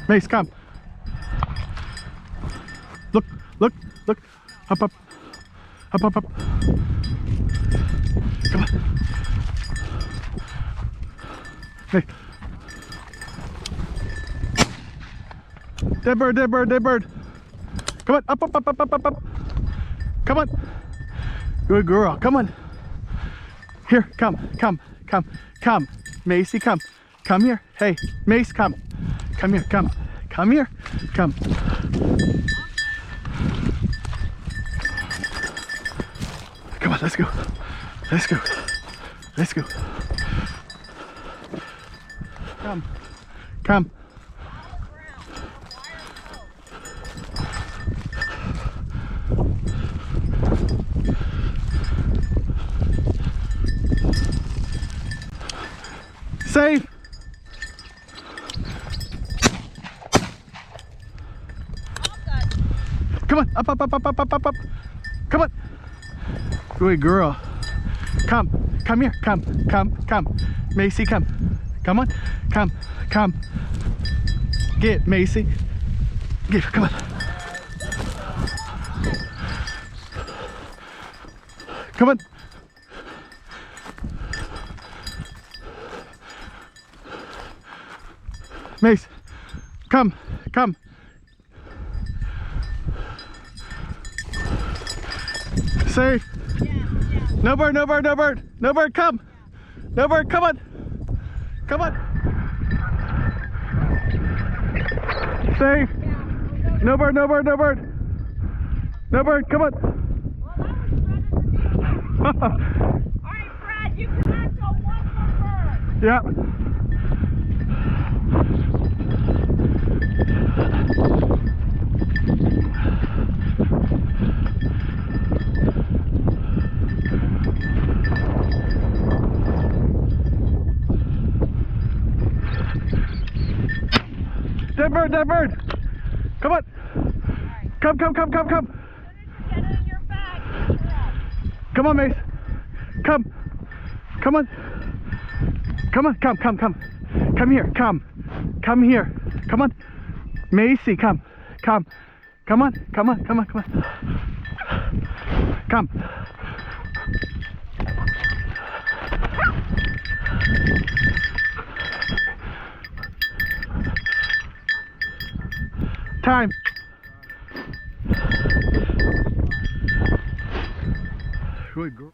Mace, come. Look, look, look. Up, up. Up, up, up. Come on. Hey. Dead bird, dead bird, dead bird. Come on, up, up, up, up, up, up, up. Come on. Good girl, come on. Here, come, come, come, come. Macy, come. Come here. Hey, Mace, come. Come here, come. Come here, come. Come on, let's go. Let's go. Let's go. Come. Come. Safe. Come on, up, up, up, up, up, up, up, up. Come on. Good girl. Come, come here, come, come, come. Macy, come. Come on, come, come. Get Macy. Get, come on. Come on. Mace, come, come. Safe. No bird, no bird, no bird. No bird, come. No bird, come on. Come on. Safe. No bird, no bird, no bird. No bird, come on. Alright, Brad, you cannot go one more bird. Yeah. Dead bird, dead bird. Come on. Right. Come, come, come, come, come. Get it in your bag. Come on, Mace. Come. Come on. Come on, come, come, come. Come here, come. Come here. Come on. Macy, come. Come. Come on, come on, come on, come on. Come. Time. Good girl.